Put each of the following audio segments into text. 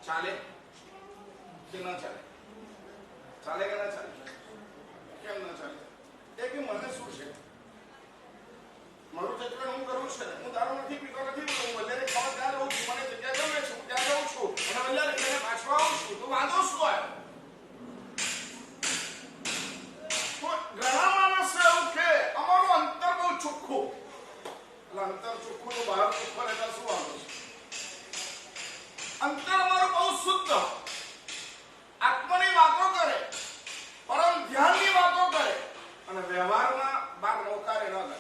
ચાલે કે ના ચાલે? ચાલે કે ના ચાલે? કેમ ના ચાલે? એ કે મને શું છે, મારું ચક્ર હું કરું છે, હું દારૂ નથી પીતો નથી, હું વધારે ખાવા ત્યાં રહું છું, મને જગ્યા ગમે છે, ત્યાં જાઉં છું અને વધારે ખાઈને પાછો આવું છું, તો વાંધો શું આવ્યો? ઘણા માણસો એવું કે અમારું અંતર બહુ ચોખ્ખું, એટલે અંતર ચોખ્ખું તો બહાર ચોખ્ખો રહેતા શું વાંધો છે? અંતર અમારું બહુ શુદ્ધ, આત્માની વાતો કરે, પરમ ધ્યાનની વાતો કરે અને વ્યવહારમાં બાર નૌકારે ન કરે.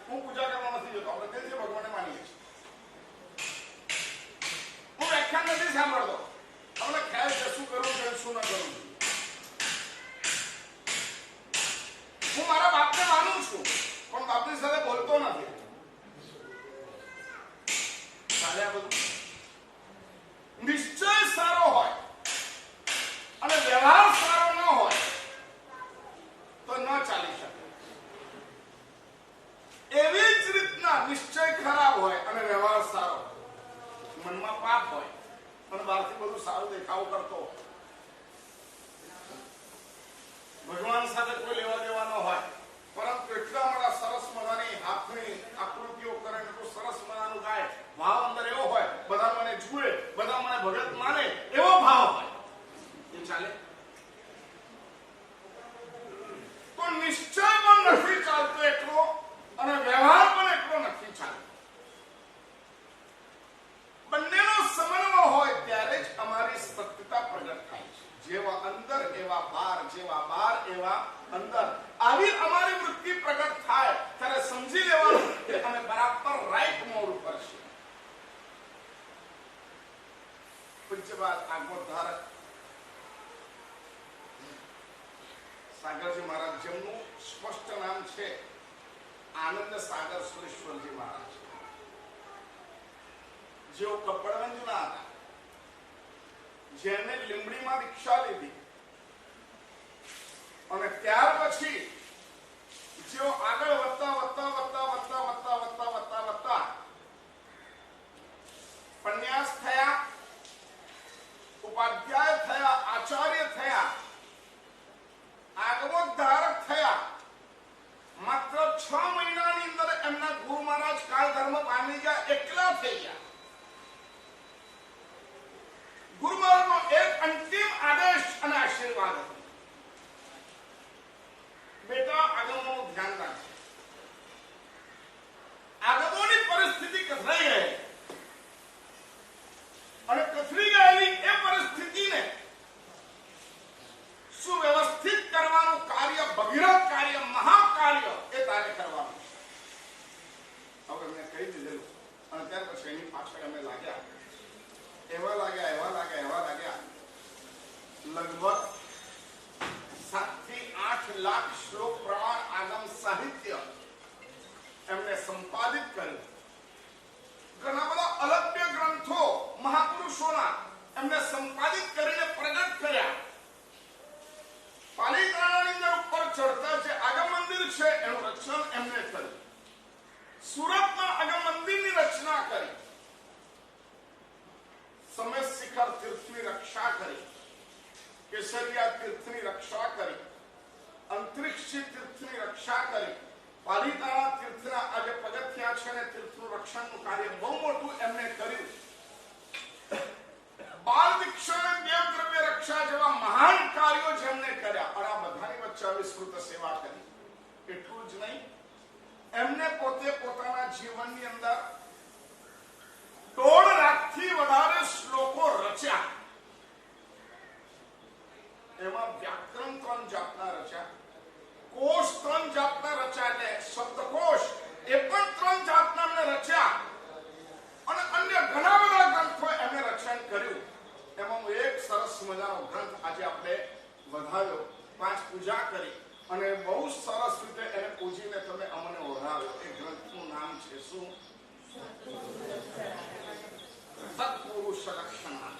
હું પૂજા કરવા નથી જતો, આપણે તેથી ભગવાનને માનીએ છીએ. હું વ્યાખ્યાન નથી સાંભળતો, આપણે ખ્યાલ છે શું કરવું છે શું ન કરવું. હું મારા બાપને માનું છું પણ બાપની સાથે બોલતો નથી. ચાલે આ બધું? નિશ્ચય સારો હોય અને વ્યવહાર સારો ન હોય તો ન ચાલી શકે. એવી જ રીતના નિશ્ચય ખરાબ હોય અને વ્યવહાર સારો, મનમાં પાપ હોય અને બહારથી બધું સારું દેખાવ કરતો, ભગવાન સાથે કોઈ લેવા દેવા ન હોય, પરંતુ એટલા બધા સરસ મજાની હાથની આકૃતિઓ કરે, એટલું સરસ મજાનું ગાય, ભાવ અંદર એવો હોય, બધા મને જુએ, બધા મને ભગત માને, એવો ભાવ હોય, એ ચાલે? તો નિશ્ચય પણ નથી ચાલતો એટલો અને વ્યવહાર પણ એટલો નથી ચાલતો. બંનેનો સમન્વય હોય ત્યારે જ અમારી સત્યતા પ્રગટ થાય છે. જેવા અંદર એવા બહાર, જેવા બહાર એવા અંદર. આવી અમારી વૃત્તિ પ્રગટ થાય ત્યારે સમજી લેવાનું કે અમે બરાબર રાઈટ મોડ ઉપર છીએ. પૂજ્યપાદ આગમધારક સાગરજી મહારાજ, જેમનું સ્પષ્ટ નામ છે આનંદ સાગર સુરેશ્વરજી મહારાજ, જેઓ કપડવંજના હતા, જેને લીંબડીમાં દીક્ષા લીધી અને ત્યાર પછી જેઓ આગળ વધતા વધતા વધતા વધતા વધતા વધતા વધતા વધતા પન્યાસ થયા, ઉપાધ્યાય થયા, આચાર્ય થયા, આગમોદ્ધારક થયા. માત્ર 6 મહિનાની અંદર એમના ગુરુ મહારાજ કાળ ધર્મ પામી ગયા, એકલા થઈ ગયા. ગુરુ મહારાજનો એક અંતિમ આદેશ અને આશીર્વાદ હતો, બેટા આગમોનું ધ્યાન રાખજો. આગમોની પરિસ્થિતિ કથરાઈ ગઈ અને કથરી ગયેલી એ પરિસ્થિતિને સુવ્યવસ્થિત કરવાનું કાર્ય, ભગીરથ કાર્ય, મહાકાર્ય એ તારે કરવાનું. હવે મેં કહી દીધેલું અને ત્યાર પછી એની પાછળ અમે લાગ્યા, એવા લાગ્યા લગભગ 7 થી 8 લાખ શ્લોક પ્રમાણ આગમ સાહિત્ય એમને સંપાદિત કર્યું. ઘણા બધા અલભ્ય ગ્રંથો મહાપુરુષોના એમને સંપાદિત કરીને પ્રગટ કર્યા. પાલિતાણાની અંદર ઉપર ચડતા જે આગમ મંદિર છે એનું રક્ષણ એમને કર્યું. સુરતમાં આગમ મંદિરની રચના કરી, સમેત શિખર તીર્થની રક્ષા કરી, કેસરિયા તીર્થની રક્ષા કરી, અંતરિક્ષી તીર્થની રક્ષા કરી, પાલિતાણા તીર્થના આજે પગથિયા છે ને તીર્થનું રક્ષણનું કાર્ય બહુ મોટું એમને કર્યું. બાળ દીક્ષા, દેવ દ્રવ્ય રક્ષા જેવા મહાન કાર્યો જેમને કર્યા અને આ બધાની વચ્ચે અવિસ્મૃત સેવા કરી. એટલું જ નહીં, એમને પોતે પોતાના જીવનની અંદર 1.5 લાખથી વધારે શ્લોકો રચ્યા. એમાં વ્યાકરણ 3 જાતના રચ્યા, કોષ 3 જાતના રચ્યા, એટલે શબ્દકોષ એ પણ 3 જાતના એમને રચ્યા અને અન્ય ઘણા બધા ગ્રંથો એમને રચન કર્યું. એમાં એક સરસ મજાનો ગ્રંથ આજે આપણે વધાવ્યો, 5 પૂજા કરી અને બહુ સરસ રીતે એને પૂજીને તમે અમને ઓઢાવ્યો. એ ગ્રંથનું નામ છે શું? સત્પુરુષ લક્ષણ.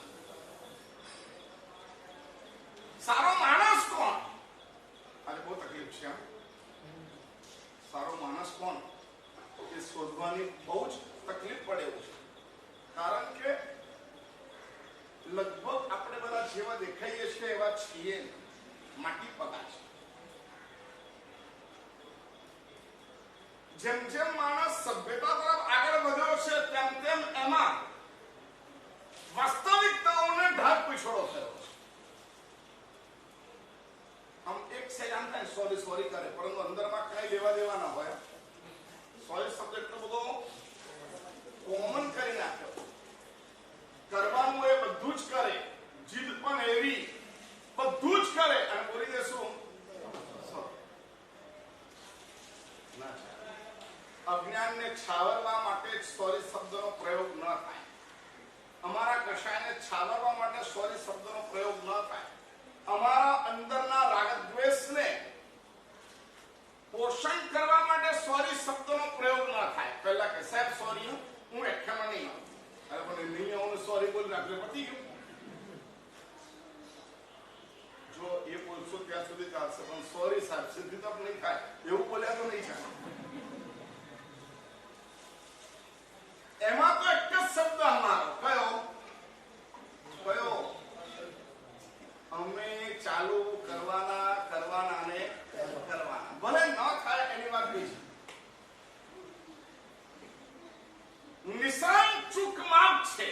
સારો માણસ કોણ? આજે બહુ તકલીફ છે. સારો માણસ કોણ એ શોધવાની બહુ જ તકલીફ પડે એવું છે. કારણ કે લગભગ આપણે બધા જેવા દેખાઈએ છીએ એવા છીએ, માટી પગા છે. જેમ જેમ માણસ સભ્યતા તરફ આગળ વધ્યો છે તેમ તેમ એમાં વાસ્તવિકતાઓને ઢાક પીછોડો થયો છે. આમ એક સાઈડ આમ થાય સોરી સોરી કરે, પરંતુ અંદરમાં કઈ લેવા દેવા ના હોય. સોરી શબ્દ એટલો બધો કોમન કરી નાખ્યો. કરવાનું એ બધું જ કરે, જીદ પણ એવી, બધું જ કરે અને બોલી દેશું ના. અજ્ઞાનને છાવરવા માટે સોરી શબ્દનો પ્રયોગ ન થાય. અમારા કશાયને છાવરવા માટે સોરી શબ્દનો પ્રયોગ ન થાય. અમારા અંદરના રાગદ્વેષને પોષણ કરવા માટે સોરી શબ્દનો પ્રયોગ ન થાય. પહેલા કે સાહેબ સોરી, હું વ્યાખ્યામાં નહીં આવું. અરે પણ નહીં આવું, સોરી બોલી રાખલે પતી ગયું. જો એ બોલશો ત્યાં સુધી ચાલશે, પણ સોરી સાહેબ સિદ્ધિ તક નહીં થાય એવું બોલ્યા તો નહીં ચાલે. એમાં તો એક જ શબ્દ અમારો કયો કયો અમે ચાલુ કરવાના ને કરવાના, ભલે ન થાય એની વાત બીજી. નિશાન ચૂક માપ છે.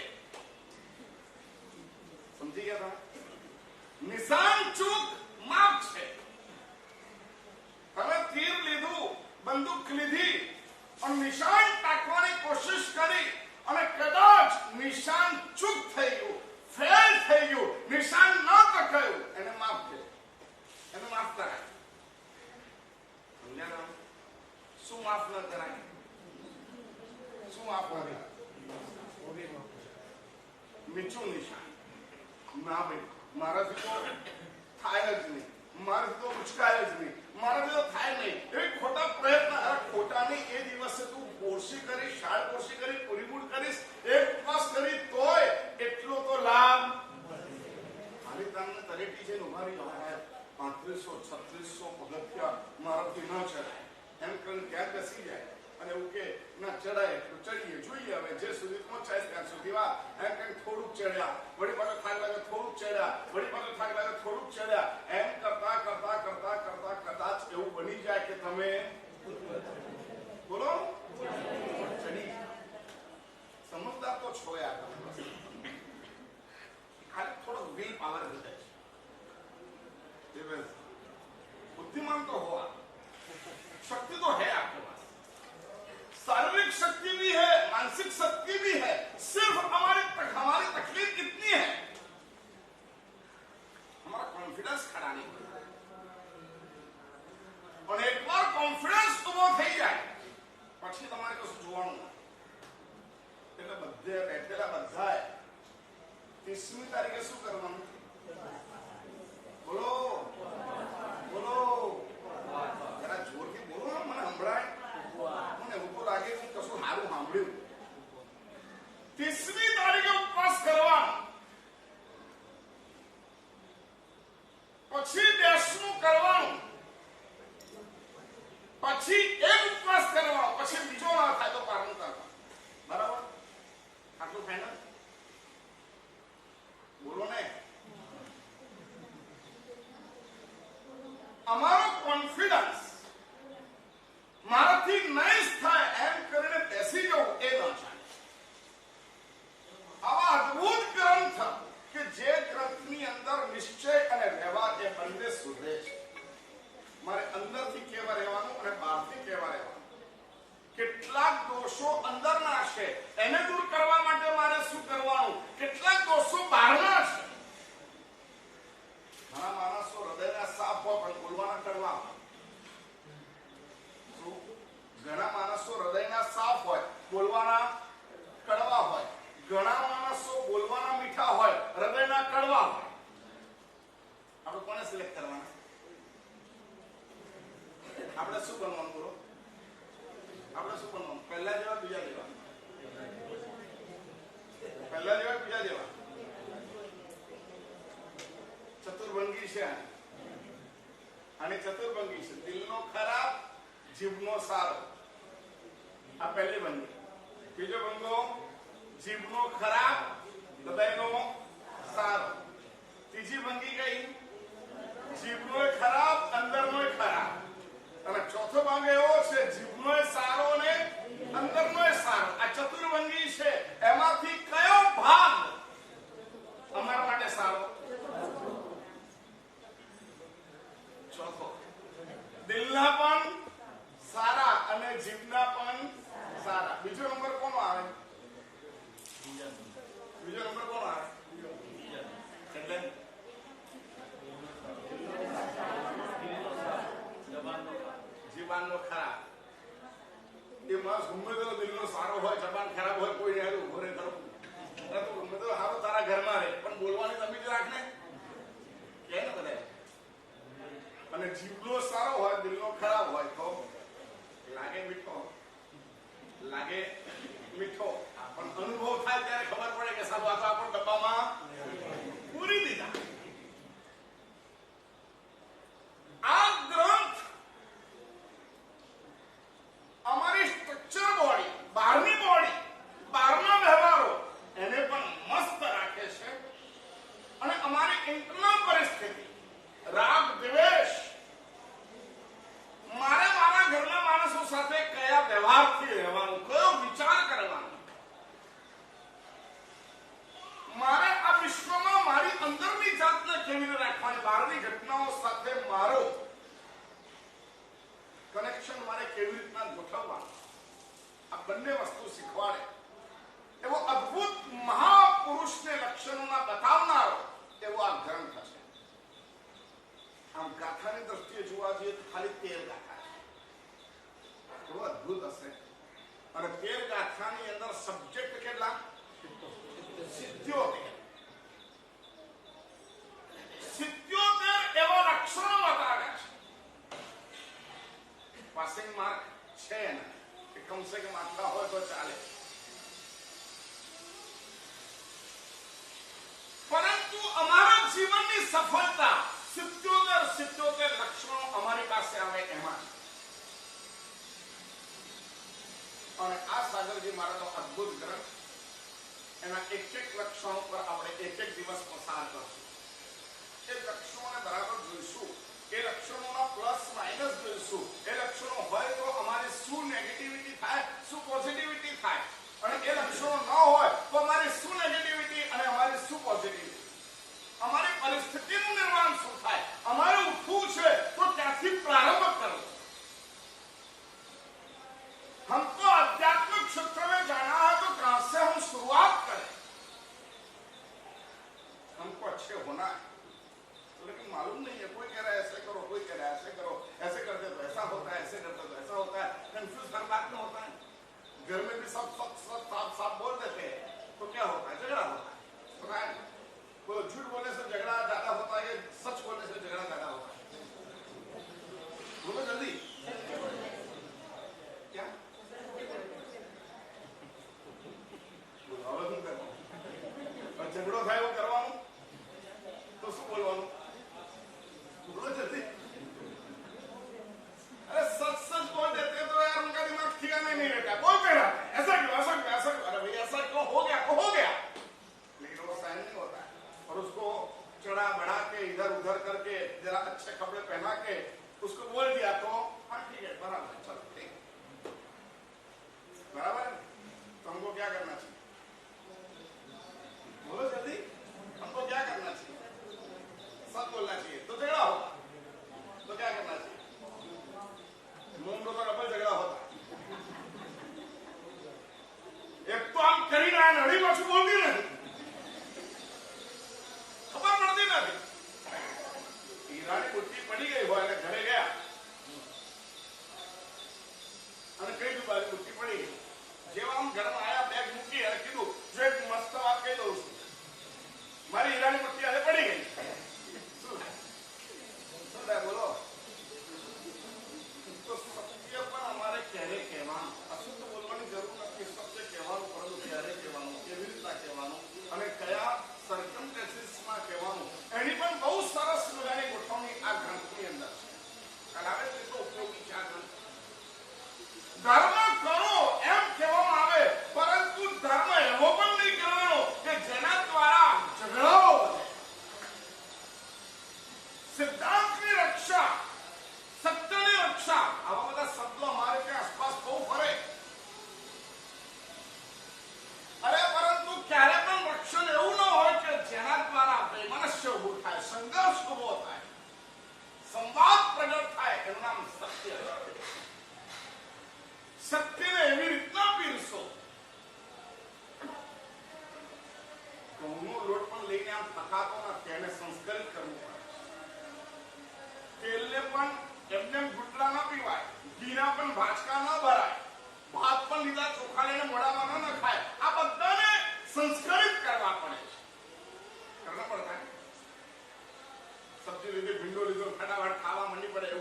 સમજી ગયા તમે? નિશાન ચૂક માપ છે. તમે તીર લીધું, બંદૂક લીધી અને નિશાન ટાકવાની કોશિશ કરી અને કદાચ નિશાન ચૂક થઈ ગયું, ફેલ થઈ ગયું, નિશાન ન ટકાયું, એને માફ છે, એને માફ કરાય. સમજ્યા? શું માફ ન કરાય? શું માફ કરાય? નીચું નિશાન. ના ભાઈ, મારાથી તો થાય જ નહીં, મારાથી તો ઉચકાય જ નહીં, મારાથી તો થાય નહીં. એ ખોટા પ્રયત્ન. ખોટાની એ દિવસે તું કોશી કરી, શાળ કોશી કરી, પૂરીબૂટ કરીશ, એક ઉપવાસ કરી, તોય એટલો તો લાભ. મારી તમને તરેટી છે ઉભા રહી 3500 3600 પગથિયા મારાથી ન ચડાય એમ કરીને ક્યાં બેસી જાય અને એવું કે ના ચડાય તો ચડીએ, જોઈએ હવે જે સુધી પહોંચાય ત્યાં સુધી વાત. એમ કંઈક થોડુંક ચડ્યા, વળી પાછો થાક લાગે થોડુંક ચડ્યા, વળી પાછો થાક લાગે થોડુંક ચડ્યા. એમ કરતા કરતા કરતા કરતા કદાચ એવું બની જાય કે તમે બોલો ચડી. સમજદાર તો છો યાર, ખાલી થોડો વિલ પાવર વધે છે. बुद्धिमान तो हुआ, शक्ति तो है आपके पास, शारीरिक शक्ति भी है, मानसिक शक्ति भी है. सिर्फ हमारी तकलीफ कितनी है, हमारा कॉन्फिडेंस खड़ा नहीं होता. और एक बार कॉन्फिडेंस ઉભો થઈ જાય પછી તમારે કશું જોવાનું. એટલે બધે બેઠેલા બધાએ 30મી તારીખે શું કરવાનું? બોલો બોલો, જરા જોરથી બોલો, મને સંભળાય. મને એવું તો લાગે હું કશું સારું સાંભળ્યું. 30મી તારીખે ઉપવાસ કરવાનો, પછી દેશનું કરવાનું, પછી એક ઉપવાસ કરવાનો, પછી બીજો ના થાય તો પારનું કરવાનું. બરાબર? આટલું ફાઈનલ? બોલો ને. અમારો કોન્ફિડન્સ મારાથી નહીં થાય એમ કરીને બેસી જવું એ ન ચાલે. આવા અદ્ભુત ગ્રંથ કે જે ગ્રંથની અંદર નિશ્ચય અને વ્યવહાર એ બંને સુધરે છે. મારે અંદરથી કેવા રહેવાનું અને બહારથી કેવા રહેવાનું. કેટલાક દોષો અંદરના છે, એને દૂર કરવા માટે મારે શું કરવાનું? કેટલાક દોષો બહારના છે. ઘણા માણસો હૃદયના સાફ હોય પણ બોલવાના કડવા. ઘણા માણસો હૃદયના સાફ હોય, બોલવાના કડવા હોય. ઘણા માણસો બોલવાના મીઠા હોય, હૃદયના કડવા હોય. આપણે કોને સિલેક્ટ કરવાના? આપણે શું બનવાનું? બોલો, આપણે શું બનવાનું? પહેલા જેવા બીજા જેવા? પહેલા જેવા બીજા જેવા? ચતુર્ભંગી છે અને ચતુર્ભંગી છે. દિલનો ખરાબ, જીભનો સારો. આ પહેલી ભંગી. બીજો ભંગો જીભનો ખરાબ, હૃદયનો સારો. જીભલો સારો હોય દિલનો ખરાબ હોય તો લાગે મીઠો લાગે મીઠો પણ અનુભવ થાય ત્યારે ખબર પડે કે સાહેબ આ તો આપણો ડબ્બામાં પૂરી દીધા. આ ગ્રંથ અમારી સ્ટ્રક્ચર બોડી, બહારની બોડી, બહારના વ્યવહારો એને પણ મસ્ત રાખે છે અને અમારી ઇન્ટરનલ પરિસ્થિતિ, રાગ દ્વેષ, મારે મારા ઘરના માણસો સાથે કયા વ્યવહારથી રહેવાનું, કયો વિચાર કરવાનો, મારે આ વિશ્વમાં મારી અંદરની જાતને કેવી રીતે રાખવાની, બહારની ઘટનાઓ સાથે મારો કનેક્શન મારે કેવી રીતના ગોઠવવાનું, આ બંને વસ્તુ શીખવાડે એવો અદ્ભુત મહાપુરુષને લક્ષણોના બતાવનારો એવો આ ગ્રંથ હશે. આમ ગાથાની દ્રષ્ટિએ જોવા જઈએ તો ખાલી 13 ગાથા છે. બહુ અદ્ભુત હશે. અને 13 ગાથાની અંદર સબ્જેક્ટ કેટલા? 77. 77 એવા લક્ષણો બતાવ્યા છે. પાસિંગ માર્ક છે ને કે કમસે કમ આટલા હોય તો ચાલે. પરંતુ અમારા જીવનની સફળતા 77 લક્ષણો અમારી પાસે આવે એમાં. અને આ સાગરજી મારાનો અદ્ભુત ગ્રંથ, એના એક લક્ષણો પર આપણે એક દિવસ પસાર કરશું. એ લક્ષણોને બરાબર જોઈશું, એ લક્ષણોના પ્લસ માઇનસ જોઈશું. એ લક્ષણો હોય તો અમારી શું નેગેટિવિટી થાય, શું પોઝિટિવિટી થાય, અને એ લક્ષણો ન હોય તો અમારી શું નેગેટિવિટી અને અમારી શું પોઝિટિવિટી, અમારી પરિસ્થિતિનું નિર્માણ શું થાય, અમારે ઉઠવું છે તો ત્યાંથી પ્રારંભ કરો. हमको आध्यात्मिक क्षेत्र में जाना है तो कहां से हम शुरुआत करें? हमको अच्छे होना है, तो लेकिन मालूम नहीं है. कोई कह रहा है ऐसे करो, कोई कह रहा है ऐसे करो, ऐसे करते तो ऐसा होता है, ऐसे करते तो ऐसा होता है. कंफ्यूज हर बात में होता है. घर में भी सब साफ बोल देते हैं तो क्या होता है? झगड़ा होता है. पता है, वो झूठ बोलने से झगड़ा ज्यादा होता है, सच बोलने से झगड़ा ज्यादा होता है. बोलो जल्दी. क्या ઝઘડો થાય એવું કરવાનું તો શું બોલવાનું? બોલો જલ્દી. अरे सच बोल देते तो यार उनका दिमाग ठिकाने नहीं रहता. बोलते रहते ऐसा क्यों, ऐसा क्यों, ऐसा क्यों, अरे भैया ऐसा क्यों हो गया तो हो गया, लेकिन वो सहन नहीं होता है. और उसको चढ़ा बढ़ा के इधर उधर करके जरा अच्छे कपड़े पहना के उसको बोल दिया तो हाँ ठीक है बराबर है, चलो ठीक बराबर है. तो हमको क्या करना चाहिए? बोलो जल्दी. हमको क्या करना चाहिए? सब बोलना चाहिए तो झगड़ा होगा. तो क्या करना चाहिए? मुंह तो डबल झगड़ा होता. एक तो हम करी रहा है, अड़ी पाछू बोलती नहीं, खबर पड़ती नहीं. हीरानी बुट्टी पड़ी गई हो घरे गया અને કઈ દઉં બારી બુટ્ટી પડી ગઈ. જેવા આમ ઘરમાં આયા બેગ મૂકી અને કીધું જો એક મસ્ત વાત કહી દઉં છું, મારી હીરાની બુટ્ટી હવે પડી ગઈ. શું થાય બોલો? તો સત્ય પણ અમારે ક્યારે કહેવાનું, અશુદ્ધ બોલવાની જરૂર નથી. સત્ય કહેવાનું, પરંતુ ક્યારે કહેવાનું, કેવી રીતના કહેવાનું અને કયા સર્કમસ્ટન્સીસમાં કહેવાનું, એની પણ બહુ સરસ મજાની ગોઠવણી આ ગ્રંથની અંદર છે. કલાવે તો ઉપયોગી છે આ ગ્રંથ. ધર્મ કરો એમ કહેવામાં આવે, પરંતુ ધર્મ એવો પણ નહીં કરવાનો કે જેના દ્વારા ઝઘડાઓ વધે. સિદ્ધાંતની રક્ષા, સત્યની રક્ષા, આવા બધા શબ્દો અમારે ત્યાં આસપાસ બહુ ફરે. અરે પરંતુ ક્યારે પણ રક્ષણ એવું ન હોય કે જેના દ્વારા વૈમનસ્ય ઉભું થાય, સંઘર્ષ ઉભો થાય, સંવાદ પ્રગટ થાય. એનું નામ સત્ય. સત્યને એવી રીતના પીરસો. ઘઉંનો લોટ પણ લઈને આમ થકાતો નથી, એને સંસ્કરિત કરવું પડે. તેલને પણ એમને ગુટલા ન પીવાય, ઘીના પણ ભાચકા ન ભરાય, ભાત પણ લીધા ચોખા લઈને મોઢામાં ન નખાય. આ બધાને સંસ્કરિત કરવા પડે છે. કરવા પડતા સબ્જી લીધી, ભીંડો લીધો, ફટાફટ ખાવા માંડી પડે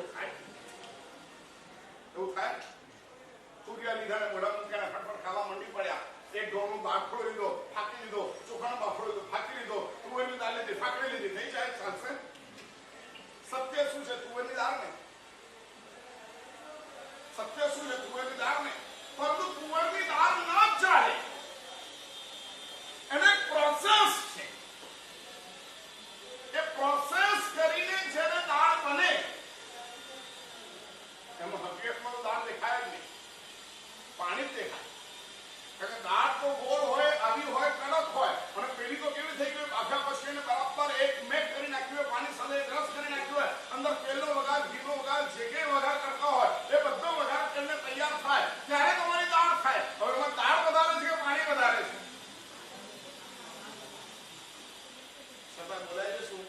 છતાં બોલાય છે શું?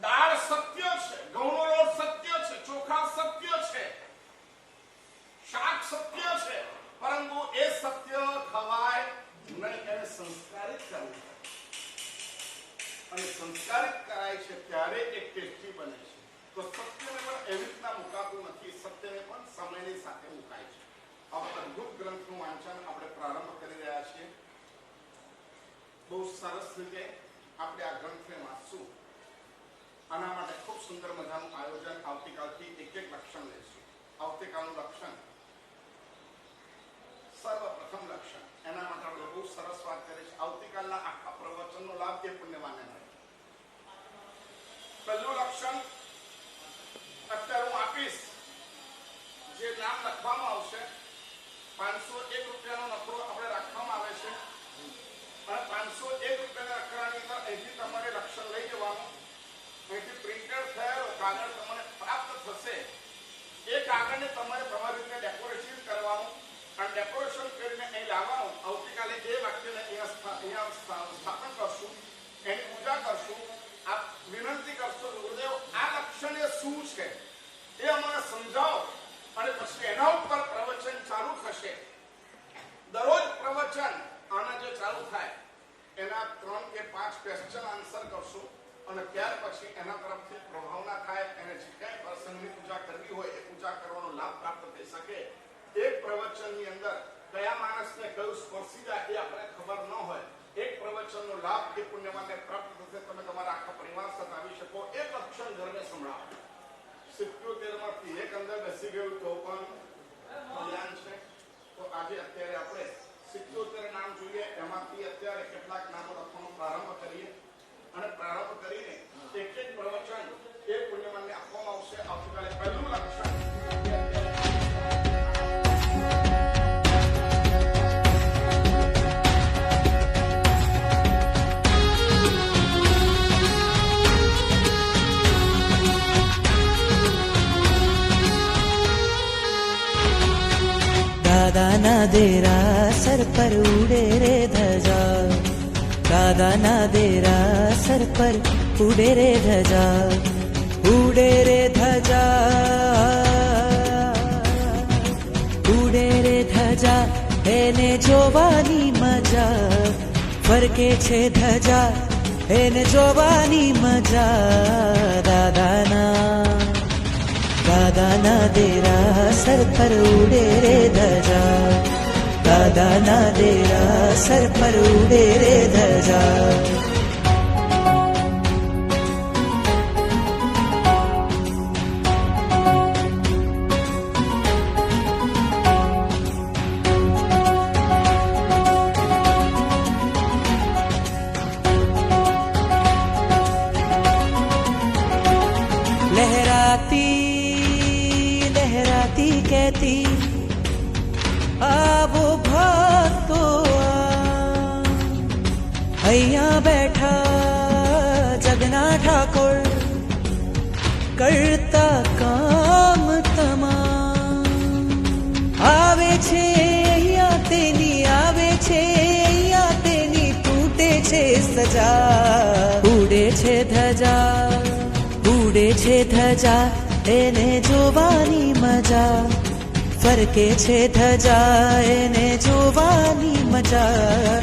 દાળ સત્ય છે, ઘઉંનો લોટ સત્ય છે, ચોખા સત્ય છે, શાક સત્ય છે, પરંતુ એ સત્ય ખવાય નહીં, એને સંસ્કારિત કરવું અને સંસ્કારિત કરાય છે ત્યારે એક ટેસ્ટી બને છે. તો સત્યને પણ એવી રીતના મુકાતું નથી, સત્યને પણ સમયની સાથે મુકાય છે. હવે અદ્ભુત ગ્રંથનું વાંચન આપણે પ્રારંભ કરી રહ્યા છીએ. બહુ સરસ રીતે આપણે આ ગ્રંથને વાંચશું. આના માટે ખૂબ સુંદર મજાનું આયોજન. આવતીકાલથી એક એક લક્ષણ લઈશું. આવતીકાલનું લક્ષણ, સર્વપ્રથમ લક્ષણ, એના માટે આપણે બહુ સરસ વાત કરી છે. આવતીકાલના આખા પ્રવચનનો લાભ એ પુણ્યવાનને મળે. પહેલું લક્ષણ અત્યારે હું આપીશ. જે નામ લખવામાં આવશે, 501 રૂપિયાનો નફરો આપણે રાખવામાં આવે છે અને 501 રૂપિયાના નકરાની અંદર અહીંથી તમારે લક્ષણ લઈ જવાનું. અહીંથી પ્રિન્ટેડ થયેલો કાગળ તમને પ્રાપ્ત થશે. એ કાગળને તમારે તમારી રીતે ડેકોરેશન કરવાનું અને ડેકોરેશન કરીને અહીં લાવવાનું. આવતીકાલે એ વાક્યને અહીંયા સ્થાપન કરશું, એની પૂજા કરશું. આપ વિનંતી કરશો, ગુરુદેવ આ લક્ષણ એ શું છે એ અમને સમજાવો, અને પછી એના ઉપર પ્રવચન ચાલુ થશે. દરરોજ પ્રવચન આના જે ચાલુ થાય એના 3 કે 5 ક્વેશ્ચન આન્સર કરશું અને ત્યાર પછી એના તરફથી પ્રભાવના થાય. એને જે કઈ પ્રસંગની પૂજા કરવી હોય એ પૂજા કરવાનો લાભ પ્રાપ્ત થઈ શકે. એક પ્રવચનની અંદર કયા માણસને કયું સ્પર્શી જાય એ આપણે ખબર ન હોય. એક પ્રવચનનો લાભ એ પુણ્યવાનને પ્રાપ્ત થશે. તમે તમારા આખા પરિવાર સાથે આવી શકો. એક લક્ષણ ઘરને સંભળાવો. 77 માંથી એક અંદર બેસી ગયું તો પણ કલ્યાણ છે. તો આજે અત્યારે આપણે 77 નામ જોઈએ, એમાંથી અત્યારે કેટલાક નામો લખવાનો પ્રારંભ કરીએ અને પ્રારંભ કરીને એક એક પ્રવચન એ પુણ્યવાનને આપવામાં આવશે. આવતીકાલે પહેલું લક્ષણ દાદાના દેરા સર પર ઉડે રે ધજા, દાદાના દેરા સર પર ઉડે રે ધજા, ઉડે રે ધજા, ઉડે રે ધજા, એને જોવાની મજા, ફરકે છે ધજા, એને જોવાની મજા. દાદાના દેરા સર પર ઉડે રે ધજા, દાદાના દેરા સર પર ઉડે રે ધજા. લહેરાતી कहती આવો ભક્તો અહીંયા બેઠા જગના ઠાકોર, કરતા કામ તમામ. આવે છે અહીંયા તેની, આવે છે અહીંયા તેની, તૂટે છે સજા. ઉડે છે ધજા, ઉડે છે ધજા, એને જોવાની મજા, ફરકે છે ધજા, એને જોવાની મજા.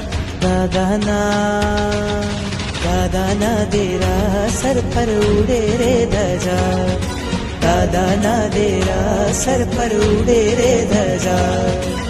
દાદાના દેરા સર પર ઉડે રે ધજા, દાદાના દેરા સર પર ઉડે રે ધજા.